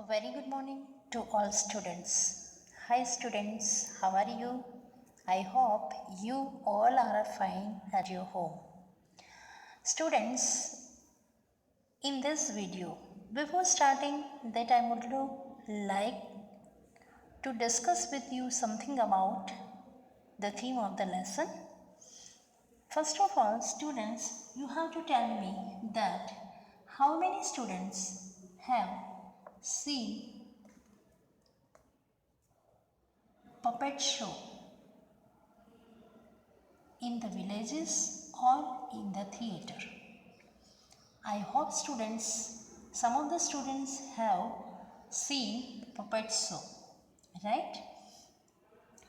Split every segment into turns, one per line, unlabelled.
very good morning to all students. Hi students, how are you? I hope you all are fine at your home. Students, in this video, before starting that I would like to discuss with you something about the theme of the lesson. First of all, students, you have to tell me that how many students have seen puppet show in the villages or in the theater. I hope students, some of the students have seen puppet show, right?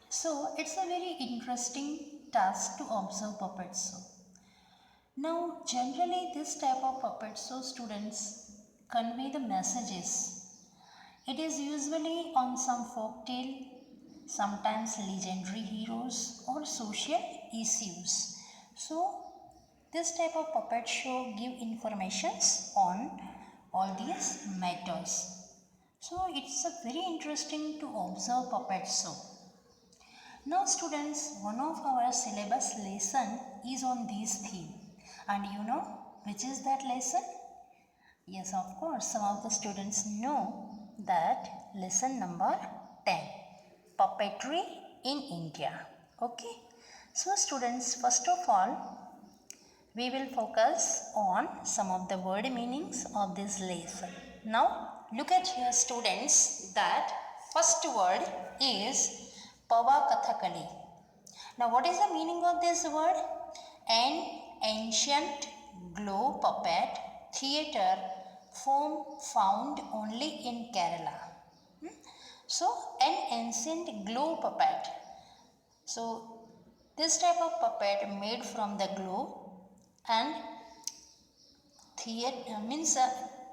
So it's a very interesting task to observe puppet show. Now generally this type of puppet show students convey the messages. It is usually on some folk tale, sometimes legendary heroes or social issues. So this type of puppet show give informations on all these matters. So it's a very interesting to observe puppet show. Now students, one of our syllabus lesson is on this theme. And you know which is that lesson? Yes, of course, some of the students know that lesson number 10, Puppetry in India. Okay. So students, first of all, we will focus on some of the word meanings of this lesson. Now, look at here students that first word is Pavakathakali. Now, what is the meaning of this word? An ancient glow puppet theatre form found only in Kerala. So, an ancient glow puppet. So, this type of puppet made from the glow and theatre means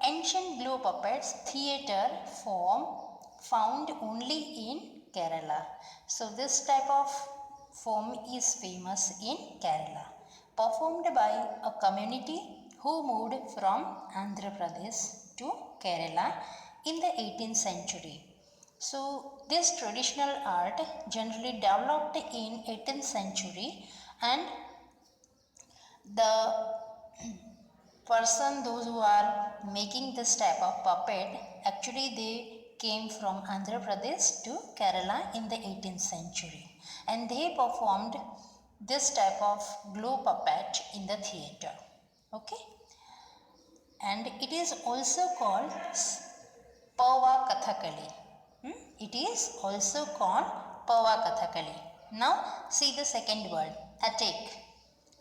ancient glow puppets theatre form found only in Kerala. So this type of form is famous in Kerala, performed by a community who moved from Andhra Pradesh to Kerala in the 18th century. So this traditional art generally developed in 18th century, and the person, those who are making this type of puppet, actually they came from Andhra Pradesh to Kerala in the 18th century, and they performed this type of glow puppet in the theatre. Okay, and it is also called Pava Kathakali. It is also called Pava Kathakali. Now see the second word, attic,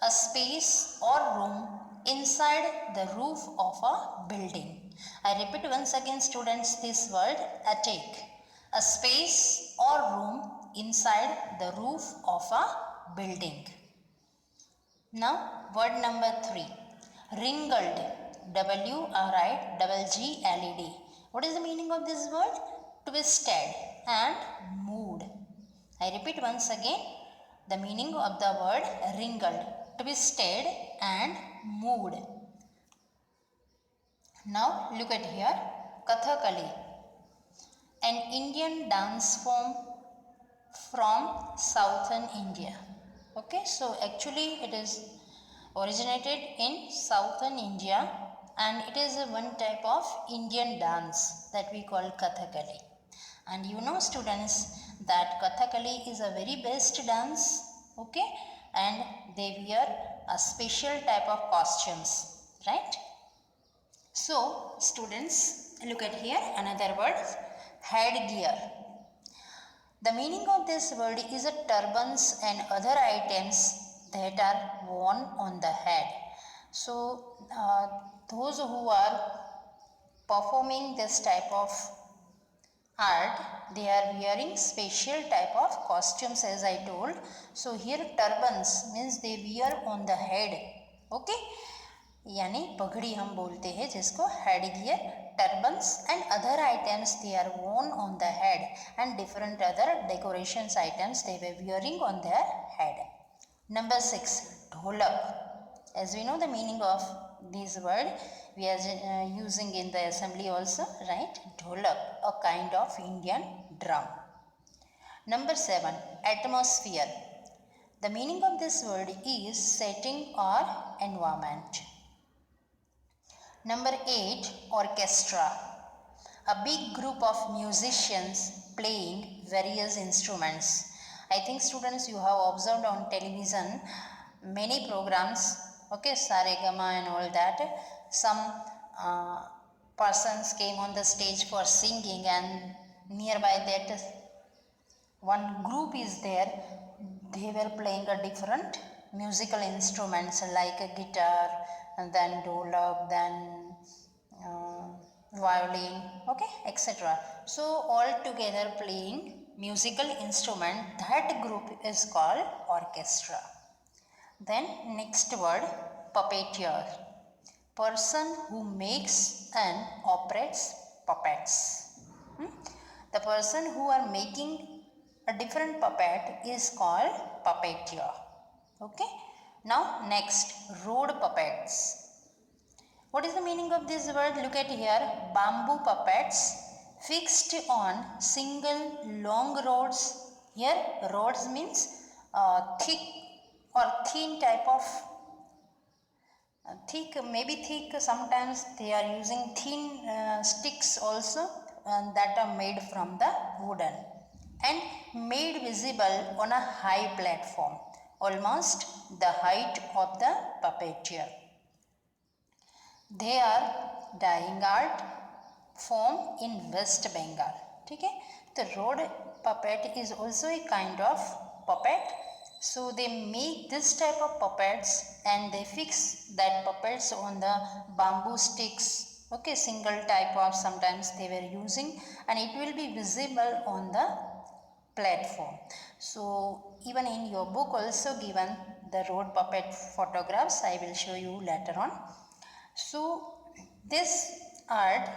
a space or room inside the roof of a building. I repeat once again students this word, attic, a space or room inside the roof of a building. Now word number 3, wrinkled, WRIGGLED. What is the meaning of this word? Twisted and moved. I repeat once again the meaning of the word wrinkled, twisted and moved. Now look at here, Kathakali, an Indian dance form from southern India. Okay, so actually it is originated in southern India, and it is one type of Indian dance that we call Kathakali. And you know students that Kathakali is a very best dance, okay, and they wear a special type of costumes, right? So students, look at here another word, headgear. The meaning of this word is a turbans and other items that are worn on the head. So those who are performing this type of art, they are wearing special type of costumes as I told. So here turbans means they wear on the head. Okay, यानी पगड़ी हम बोलते हैं जिसको headgear, turbans and other items they are worn on the head, and different other decorations items they were wearing on their head. Number 6, dholak. As we know the meaning of this word we are using in the assembly also, right? Dholak, a kind of Indian drum. Number 7, atmosphere. The meaning of this word is setting or environment. Number 8, orchestra. A big group of musicians playing various instruments. I think students, you have observed on television many programs, okay, Saregama and all that. Some persons came on the stage for singing, and nearby that one group is there. They were playing a different musical instruments like a guitar, and then dholak, then violin, okay, etc. So all together playing musical instrument, that group is called orchestra. Then next word, puppeteer. Person who makes and operates puppets. The person who are making a different puppet is called puppeteer. Okay. Now next, road puppets. What is the meaning of this word? Look at here. Bamboo puppets fixed on single long rods. Here rods means thick or thin type of thick, maybe thick. Sometimes they are using thin sticks also, and that are made from the wooden and made visible on a high platform, almost the height of the puppeteer. They are dying art form in West Bengal. Okay? The road puppet is also a kind of puppet. So they make this type of puppets and they fix that puppets on the bamboo sticks. Okay, single type of sometimes they were using, and it will be visible on the platform. So even in your book also given the road puppet photographs, I will show you later on. So this art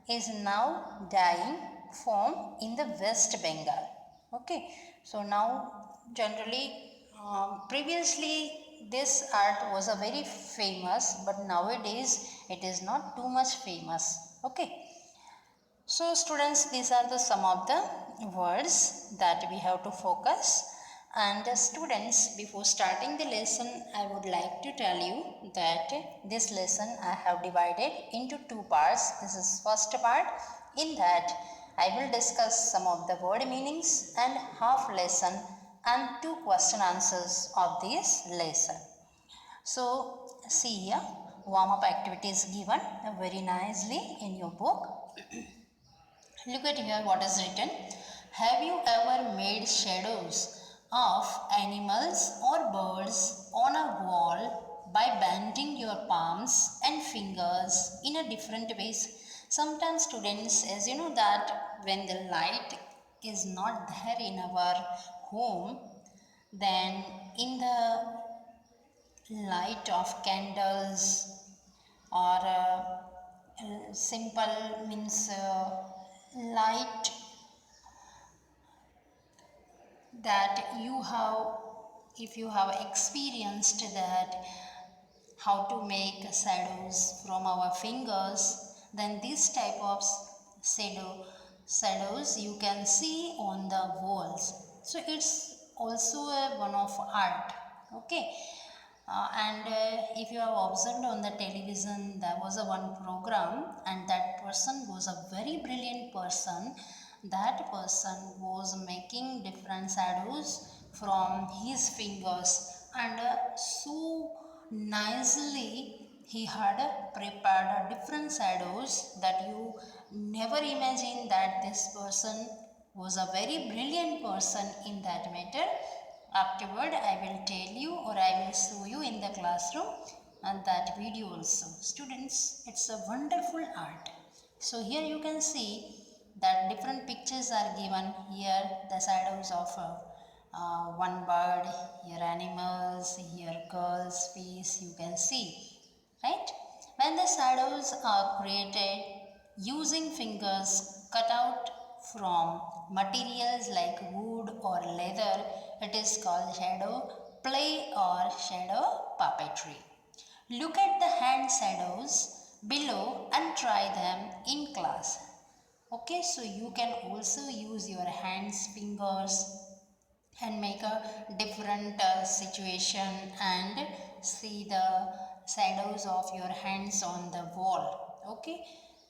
is now dying form in the West Bengal. Okay. So now generally previously this art was a very famous, but nowadays it is not too much famous. Okay. So students, these are the some of the words that we have to focus. And students, before starting the lesson, I would like to tell you that this lesson I have divided into two parts. This is first part. In that, I will discuss some of the word meanings and half lesson and two question answers of this lesson. So, see here, warm-up activities given very nicely in your book. Look at here what is written. Have you ever made shadows of animals or birds on a wall by bending your palms and fingers in a different ways? Sometimes students, as you know that when the light is not there in our home, then in the light of candles or simple means light that you have, if you have experienced that how to make shadows from our fingers, then this type of shadows you can see on the walls. So it's also a one of art. Okay. If you have observed on the television, there was a one program, and that person was a very brilliant person. That person was making different shadows from his fingers, and so nicely he had prepared different shadows that you never imagined that this person was a very brilliant person in that matter. Afterward, I will tell you or I will show you in the classroom and that video also. Students, it's a wonderful art. So here you can see that different pictures are given. Here the shadows of one bird, here animals, here girl's face you can see, right? When the shadows are created using fingers cut out from materials like wood or leather, it is called shadow play or shadow puppetry. Look at the hand shadows below and try them in class. Okay, so you can also use your hands, fingers and make a different situation and see the shadows of your hands on the wall. Okay,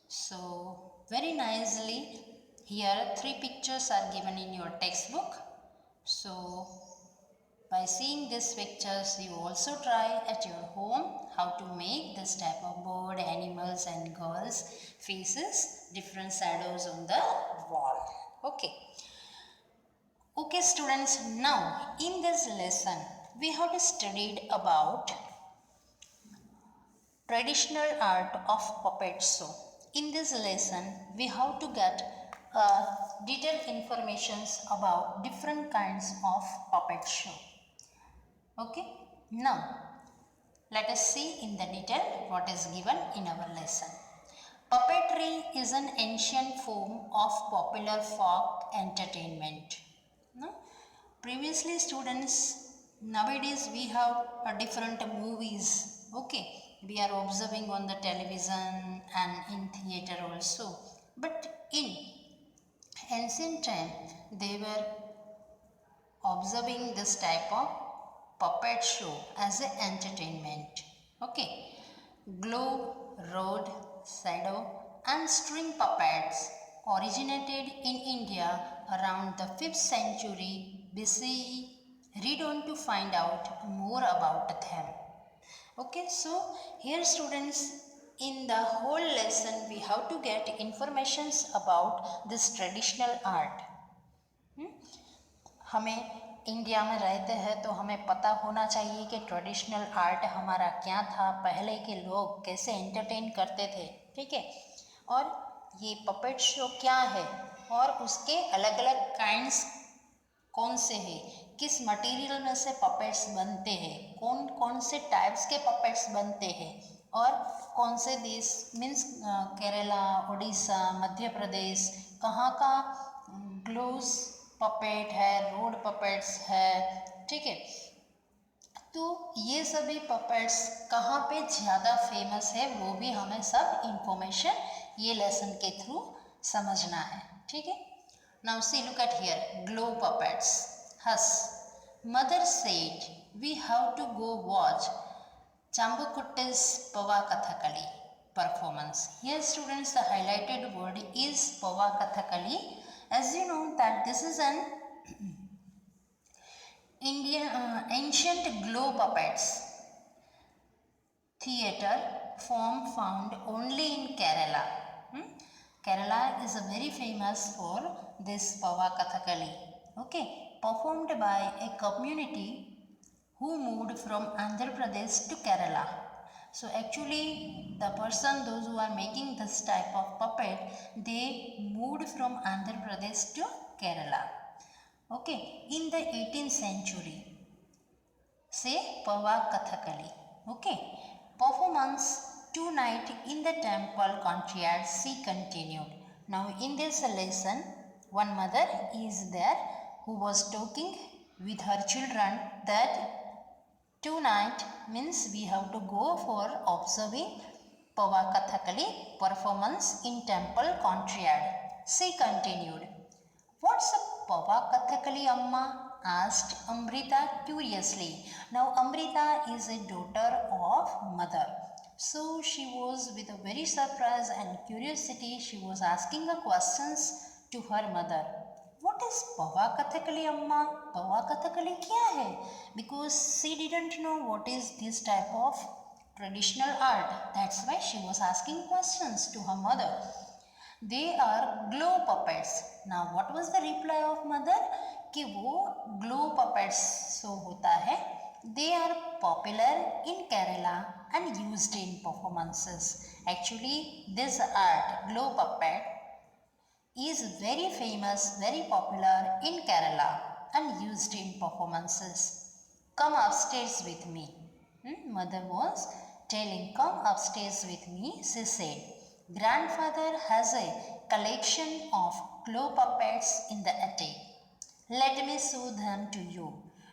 so very nicely here 3 pictures are given in your textbook. So by seeing these pictures, you also try at your home how to make this type of bird, animals and girls faces, different shadows on the wall. Okay. Okay students, now in this lesson, we have studied about traditional art of puppet show. In this lesson, we have to get detailed informations about different kinds of puppet show. Okay, now let us see in the detail what is given in our lesson. Puppetry is an ancient form of popular folk entertainment. No? Previously students, nowadays we have different movies. Okay, we are observing on the television and in theater also. But in ancient time, they were observing this type of puppet show as an entertainment. Okay, globe, rod, shadow and string puppets originated in India around the 5th century BCE. Read on to find out more about them. Okay, so here students, in the whole lesson we have to get informations about this traditional art. हमें India में रहते हैं तो हमें पता होना चाहिए कि ट्रेडिशनल आर्ट हमारा क्या था, पहले के लोग कैसे एंटरटेन करते थे, ठीक है, और ये पपेट शो क्या है और उसके अलग अलग काइंड्स कौन से हैं, किस मटेरियल में से पपेट्स बनते हैं, कौन कौन से टाइप्स के पपेट्स बनते हैं और कौन से देश मीन्स केरला, उड़ीसा, मध्य प्रदेश, कहाँ का ग्लोव्स पपेट है, रोड पपेट्स है, ठीक है, तो ये सभी पपेट्स कहाँ पे ज़्यादा फेमस है वो भी हमें सब इंफॉर्मेशन ये लेसन के थ्रू समझना है, ठीक है. Now see look at here glove puppets. His mother said we have to go watch Chambukutti's Pava Kathakali performance. Here students, the highlighted word is Pava Kathakali. As you know that this is an Indian ancient glow puppets theatre form found only in Kerala. Kerala is very famous for this Pava Kathakali. Okay, performed by a community who moved from Andhra Pradesh to Kerala. So actually the person, those who are making this type of puppet, they moved from Andhra Pradesh to Kerala. Okay, in the 18th century, say Pava Kathakali. Okay, performance 2 nights in the temple courtyard, she continued. Now in this lesson, one mother is there who was talking with her children that 2 nights means we have to go for observing Pava Kathakali performance in temple courtyard. She continued. What's a Pava Kathakali, Amma? Asked Amrita curiously. Now Amrita is a daughter of mother. So she was with a very surprise and curiosity. She was asking the questions to her mother. What is Pava Kathakali, Amma? Pava Kathakali kya hai? Because she didn't know what is this type of traditional art. That's why she was asking questions to her mother. They are glow puppets. Now what was the reply of mother? कि वो glow puppets so होता है. They are popular in Kerala and used in performances. Actually, this art, glow puppet, is very famous, very popular in Kerala and used in performances. Come upstairs with me. Mother was telling, come upstairs with me, she said. Grandfather has a collection of glow puppets in the attic. Let me show them to you.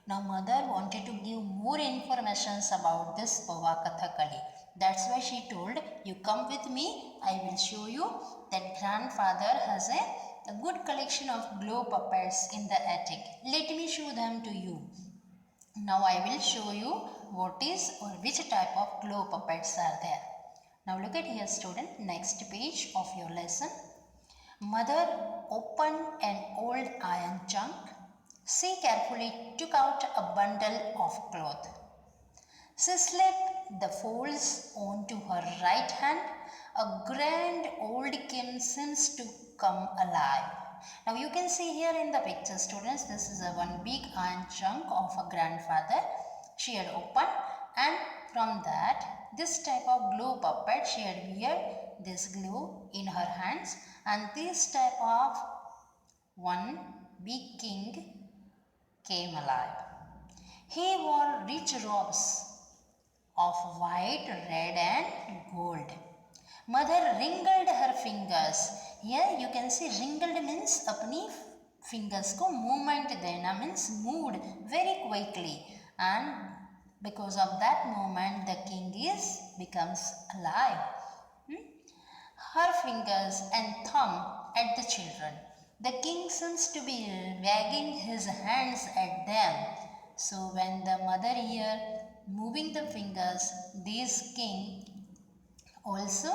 Now mother wanted to give more informations about this Pava Kathakali. That's why she told, you come with me, I will show you that grandfather has a good collection of glow puppets in the attic. Let me show them to you. Now I will show you what is or which type of glow puppets are there. Now look at here student, next page of your lesson. Mother opened an old iron trunk. She carefully took out a bundle of cloth. She slipped the folds onto her right hand. A grand old king seems to come alive. Now you can see here in the picture students, this is a one big iron chunk of a grandfather she had opened, and from that this type of glow puppet she had wear this glue in her hands, and this type of one big king came alive. He wore rich robes of white, red and gold. Mother wrinkled her fingers. Here you can see wrinkled means अपनी fingers को movement देना means moved very quickly, and because of that movement the king becomes alive. Her fingers and thumb at the children. The king seems to be wagging his hands at them. So when the mother here moving the fingers, this king also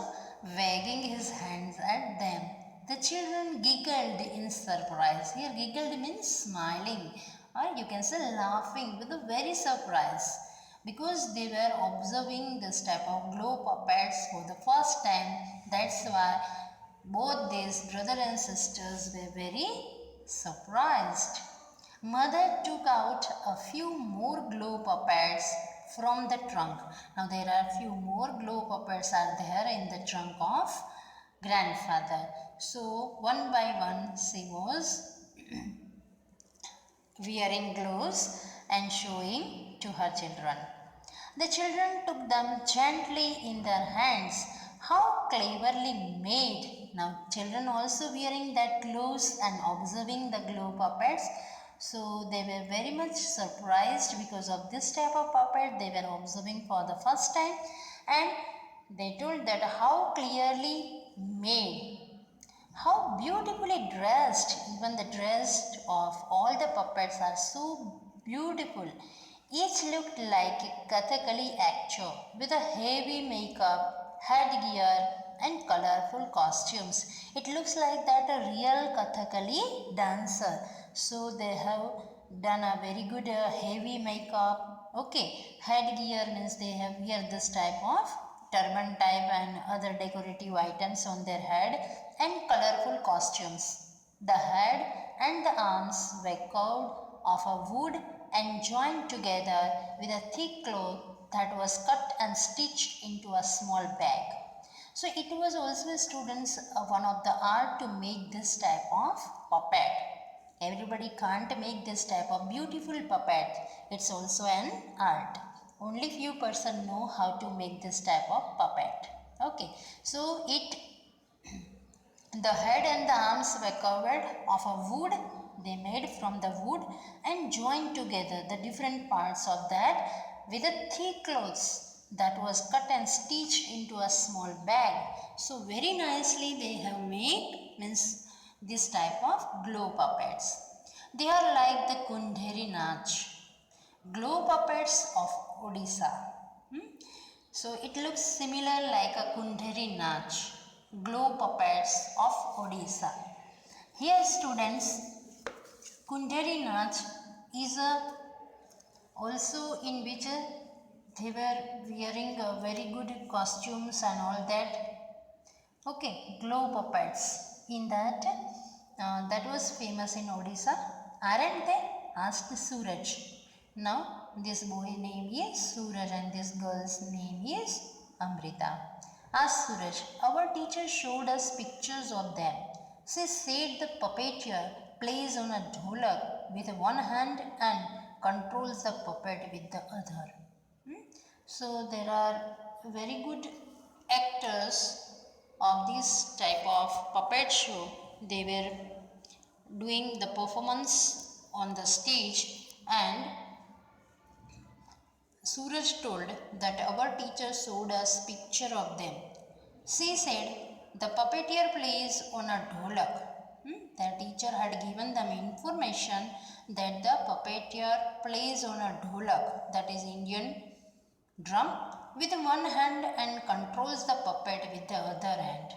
wagging his hands at them. The children giggled in surprise. Here giggled means smiling, or you can say laughing with a very surprise, because they were observing this type of glow puppets for the first time. That's why both these brother and sisters were very surprised. Mother took out a few more glow puppets from the trunk. Now there are few more glow puppets are there in the trunk of grandfather. So one by one she was wearing gloves and showing to her children. The children took them gently in their hands. How cleverly made! Now children also wearing that clothes and observing the glow puppets. So they were very much surprised because of this type of puppet they were observing for the first time, and they told that how clearly made, how beautifully dressed, even the dress of all the puppets are so beautiful. Each looked like a Kathakali actor with a heavy makeup, headgear and colorful costumes. It looks like that a real Kathakali dancer. So they have done a very good heavy makeup. Okay, headgear means they have wear this type of turban type and other decorative items on their head, and colorful costumes. The head and the arms were carved of a wood and joined together with a thick cloth that was cut and stitched into a small bag. So it was also students one of the art to make this type of puppet. Everybody can't make this type of beautiful puppet. It's also an art. Only few person know how to make this type of puppet. Okay, so the head and the arms were covered of a wood. They made from the wood and joined together the different parts of that with a thick cloth that was cut and stitched into a small bag. So very nicely they have made means this type of glow puppets. They are like the Kundheri Nach, glow puppets of Odisha. So it looks similar like a Kundheri Nach, glow puppets of Odisha. Here students, Kundheri Nach is also in which they were wearing very good costumes and all that. Okay, glow puppets. In that, that was famous in Odisha. Aren't they? Asked Suraj. Now, this boy name is Suraj and this girl's name is Amrita. Asked Suraj, our teacher showed us pictures of them. She said the puppeteer plays on a dholak with one hand and controls the puppet with the other. So there are very good actors of this type of puppet show. They were doing the performance on the stage, and Suraj told that our teacher showed us picture of them. She said the puppeteer plays on a dholak. The teacher had given them information that the puppeteer plays on a dholak, that is Indian drum, with one hand and controls the puppet with the other hand.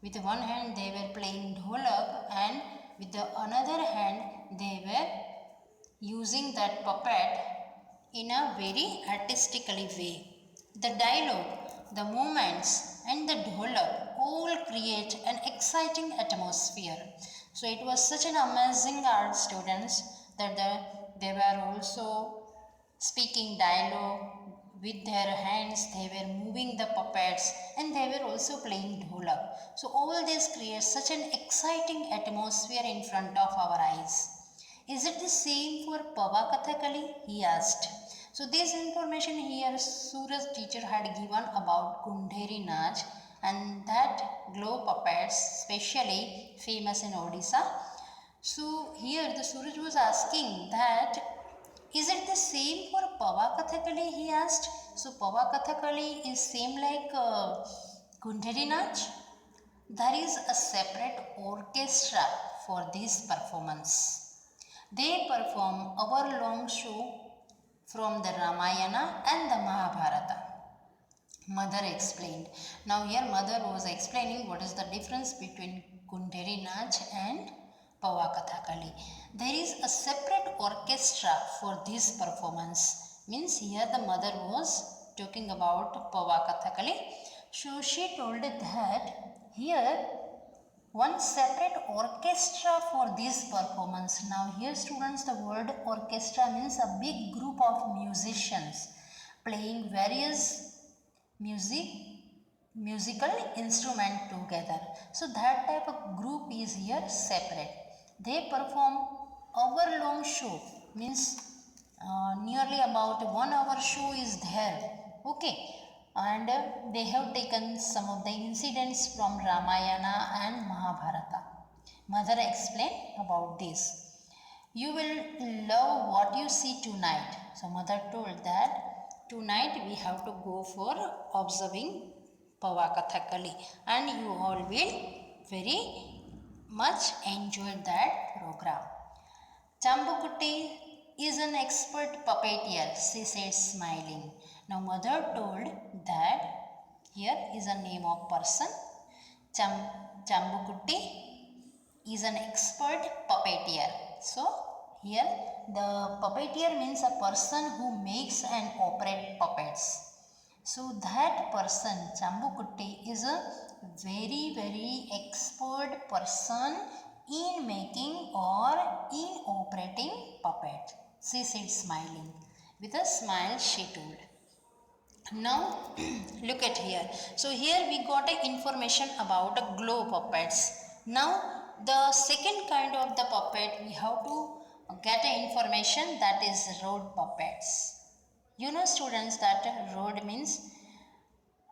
With one hand they were playing dholak and with the another hand they were using that puppet in a very artistically way. The dialogue, the movements and the dholak all create an exciting atmosphere. So it was such an amazing art students that they were also speaking dialogue with their hands, they were moving the puppets and they were also playing dholak. So all this creates such an exciting atmosphere in front of our eyes. Is it the same for Pavakathakali? He asked. So this information here Suraj teacher had given about Kundheri Nach and that glow puppets specially famous in Odisha. So here the Suraj was asking that is it the same for Pavakathakali? He asked. So Pavakathakali is same like Kundheri Nach? There is a separate orchestra for this performance. They perform hour-long show from the Ramayana and the Mahabharata. Mother explained. Now here mother was explaining what is the difference between Kundheri Nach and Pavakathakali. There is a separate orchestra for this performance. Means here the mother was talking about Pavakathakali. So she told that here one separate orchestra for this performance. Now here students the word orchestra means a big group of musicians playing various musical instrument together. So that type of group is here separate. They perform hour long show means nearly about 1 hour show is there. Okay, and they have taken some of the incidents from Ramayana and Mahabharata. Mother explained about this. You will love what you see tonight. So mother told that tonight we have to go for observing Pavakathakali and you all will very much enjoy that program. Chambukutti is an expert puppeteer, she said smiling. Now mother told that here is a name of person. Chambukutti is an expert puppeteer. So here the puppeteer means a person who makes and operates puppets. So that person Chambukutti is a very expert person in making or in operating puppet. She said smiling. With a smile she told. Now look at here. So here we got a information about glow puppets. Now the second kind of the puppet we have to get a information that is road puppets. You know students that road means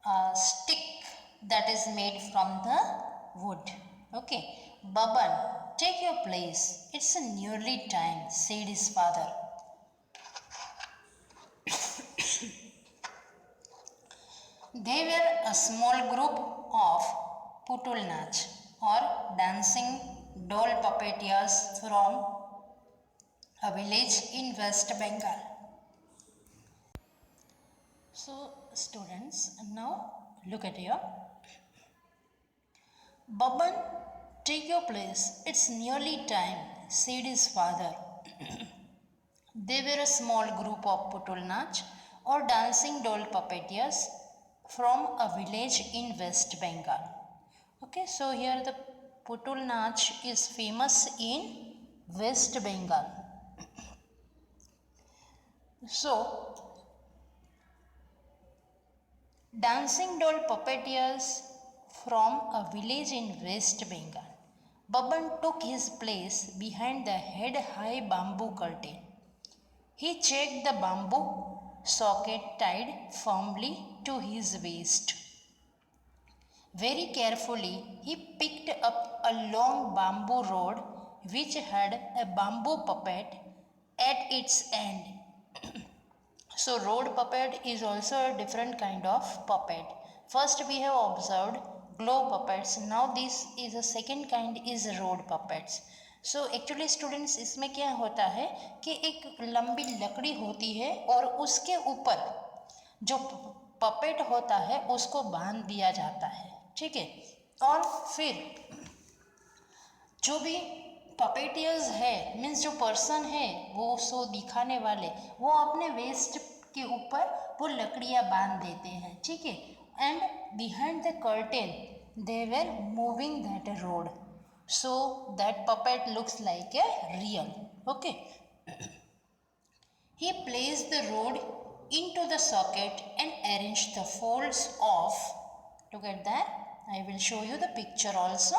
a stick that is made from the wood. Okay. Baban, take your place. It's nearly time, said his father. They were a small group of putul nach or dancing doll puppeteers from a village in West Bengal. So students, now look at here. Baban, take your place. It's nearly time, said his father. They were a small group of putul nach or dancing doll puppeteers from a village in West Bengal. Okay, so here the putul nach is famous in West Bengal. So, dancing doll puppeteers from a village in West Bengal. Baban took his place behind the head-high bamboo curtain. He checked the bamboo socket tied firmly to his waist. Very carefully, he picked up a long bamboo rod which had a bamboo puppet at its end. So road puppet is also a different kind of puppet. First we have observed glow puppets. Now this is a second kind is road puppets. So actually students इसमें क्या होता है कि एक लंबी लकड़ी होती है और उसके ऊपर जो पपेट होता है उसको बांध दिया जाता है, ठीक है। और फिर जो भी पपेटियर्स है मीन्स जो पर्सन है वो शो दिखाने वाले वो अपने वेस्ट के ऊपर वो लकड़ियाँ बांध देते हैं, ठीक है। And behind the curtain they were moving that road so that puppet looks like a real, okay. He placed the rod into the socket and arranged the folds of. Look at that. I will show you the picture also.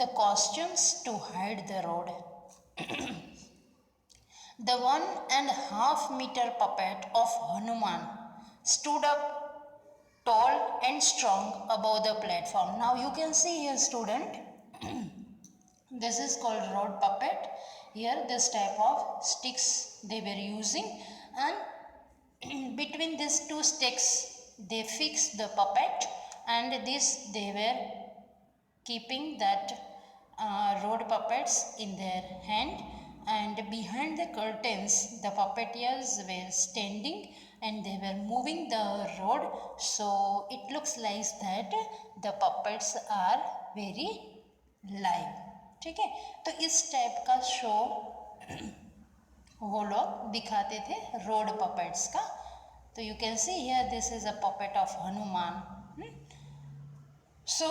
The costumes to hide the rod. The 1.5 meter puppet of Hanuman stood up tall and strong above the platform. Now you can see here, student. This is called rod puppet. Here this type of sticks they were using, and between these two sticks they fixed the puppet, and this they were keeping that rod puppets in their hand, and behind the curtains the puppeteers were standing and they were moving the rod, so it looks like that the puppets are very live, ठीक है। तो इस type का show वो लोग दिखाते थे road puppets का। तो you can see here this is a puppet of Hanuman. So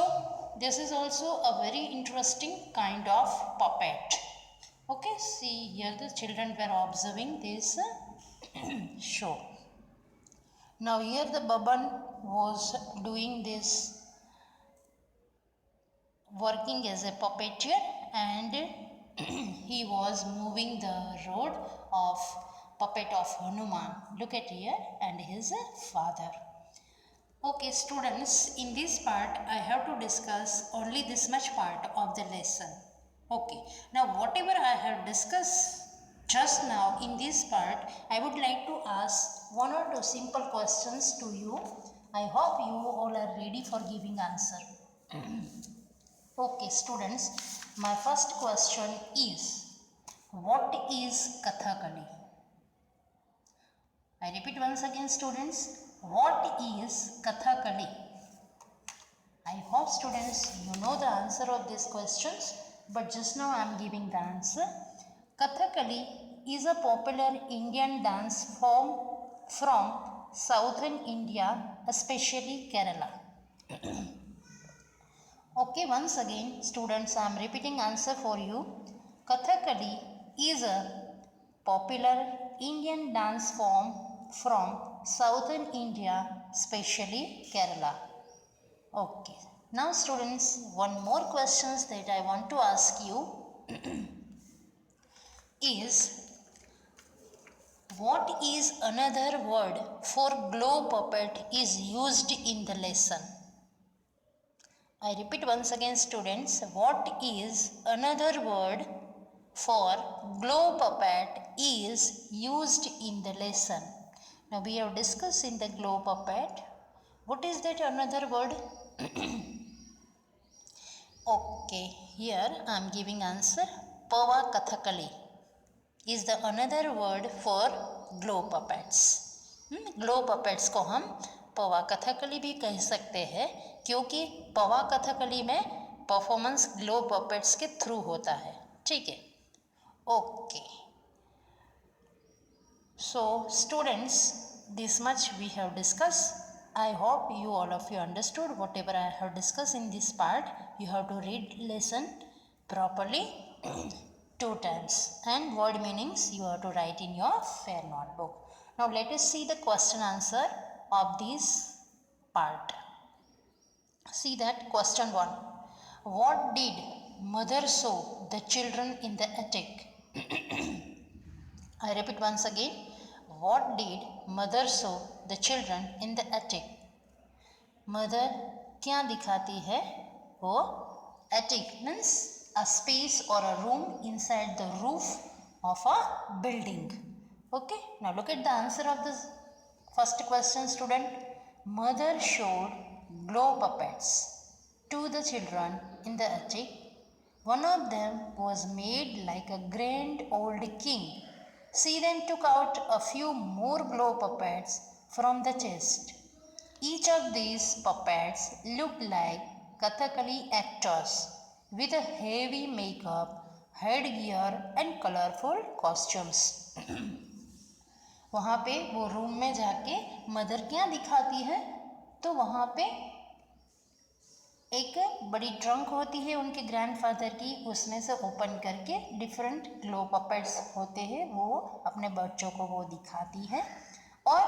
this is also a very interesting kind of puppet, okay. See here the children were observing this show. Now here the Baban was doing this working as a puppeteer, and he was moving the rod of puppet of Hanuman. Look at here, and his father. Okay students, in this part I have to discuss only this much part of the lesson. Okay, now whatever I have discussed just now in this part, I would like to ask one or two simple questions to you. I hope you all are ready for giving answer. Okay students, my first question is, what is Kathakali? I repeat once again students, what is Kathakali? I hope students you know the answer of these questions, but just now I am giving the answer. Kathakali is a popular Indian dance form from southern India, especially Kerala. Okay, once again students, I am repeating answer for you. Kathakali is a popular Indian dance form from southern India, especially Kerala. Okay, now students, one more questions that I want to ask you is, what is another word for glow puppet is used in the lesson? I repeat once again students, what is another word for glow puppet is used in the lesson? Now we have discussed in the glow puppet. What is that another word? Okay, here I am giving answer. Pava Kathakali is the another word for glow puppets. Glow puppets को हम पवा कथकली भी कह सकते हैं, क्योंकि पवा कथकली में performance glove puppets के थ्रू होता है, ठीक है। Okay, so students, this much we have discuss. I hope you all of you understood whatever I have discuss in this part. You have to read lesson properly 2 times, and word meanings you have to write in your fair notebook. Now let us see the question answer of this part. See that question 1. What did mother show the children in the attic? I repeat once again. What did mother show the children in the attic? Mother क्या दिखाती है? वो attic means a space or a room inside the roof of a building. Okay, now look at the answer of this first question, student. Mother showed glow puppets to the children in the attic. One of them was made like a grand old king. She then took out a few more glow puppets from the chest. Each of these puppets looked like Kathakali actors with a heavy makeup, headgear and colorful costumes. वहाँ पे वो room में जाके mother क्या दिखाती है, तो वहाँ पे एक बड़ी ट्रंक होती है उनके ग्रैंडफादर की, उसमें से ओपन करके डिफरेंट ग्लो पपेट्स होते हैं, वो अपने बच्चों को वो दिखाती है। और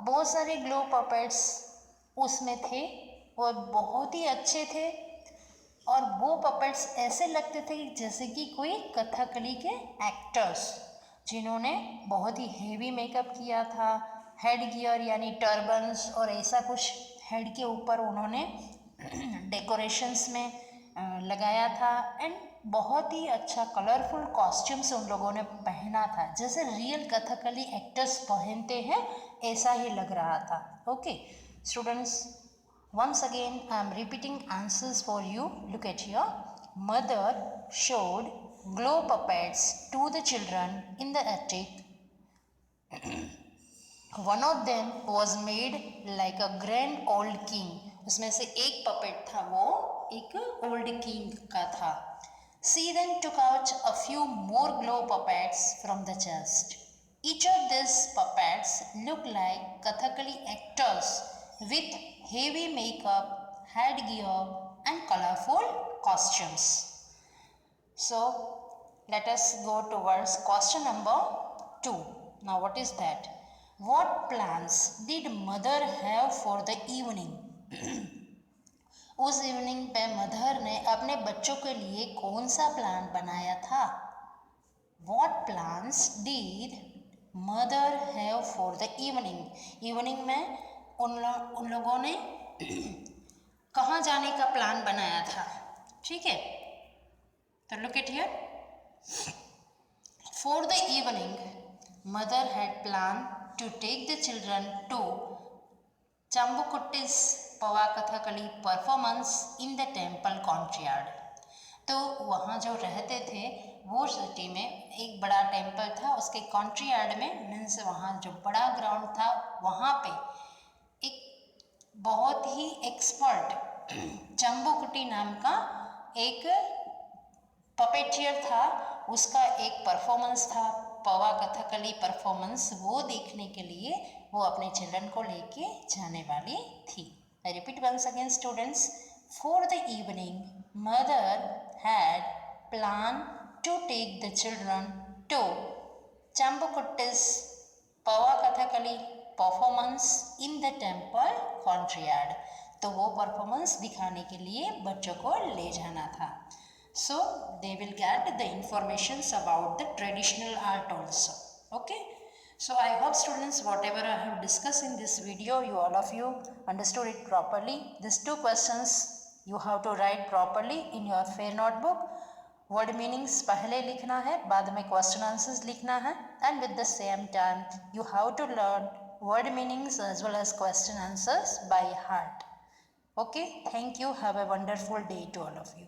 बहुत सारे ग्लो पपेट्स उसमें थे और बहुत ही अच्छे थे, और वो पपेट्स ऐसे लगते थे जैसे कि कोई कथकली के एक्टर्स जिन्होंने बहुत ही हेवी मेकअप किया था, हेड गियर यानी टर्बन्स और ऐसा कुछ हेड के ऊपर उन्होंने डेकोरेशंस में लगाया था, एंड बहुत ही अच्छा कलरफुल कॉस्ट्यूम्स उन लोगों ने पहना था, जैसे रियल कथकली एक्टर्स पहनते हैं ऐसा ही लग रहा था। Okay students, once again I am repeating answers for you. Look at here. Mother showed glow puppets to the children in the attic. One of them was made like a grand old king. उसमें से एक puppet था वो एक old king का था। She then took out a few more glow puppets from the chest. Each of these puppets looked like Kathakali actors with heavy makeup, headgear and colorful costumes. So let us go towards question number 2. Now what is that? What plans did mother have for the evening? उस evening पे mother ने अपने बच्चों के लिए कौन सा plan बनाया था? What plans did mother have for the evening? Evening में उन लोगों ने कहाँ जाने का प्लान बनाया था? ठीक है, तो look at here. For the evening, mother had planned to take the children to Chambukutti's Pavakathakali performance in the temple courtyard. तो वहाँ जो रहते थे वो सिटी में एक बड़ा टेम्पल था, उसके कॉन्ट्रीयार्ड में मीन्स वहाँ जो बड़ा ग्राउंड था वहाँ पे एक बहुत ही एक्सपर्ट चंबुकुटी नाम का एक पपेटियर था, उसका एक परफॉर्मेंस था पवा कथकली परफॉर्मेंस, वो देखने के लिए वो अपने चिल्ड्रन को लेके जाने वाली थी। I repeat once again students, for the evening mother had plan to take the children to चंबुकुट्टिस पवा Kathakali performance in the temple courtyard, तो वो परफॉर्मेंस दिखाने के लिए बच्चों को ले जाना था। So they will get the informations about the traditional art also. Okay, so I hope students whatever I have discussed in this video, you all of you understood it properly. These two questions you have to write properly in your fair notebook. Word meanings पहले लिखना है, बाद में question answers लिखना है, and with the same time you have to learn word meanings as well as question answers by heart. Okay, thank you. Have a wonderful day to all of you.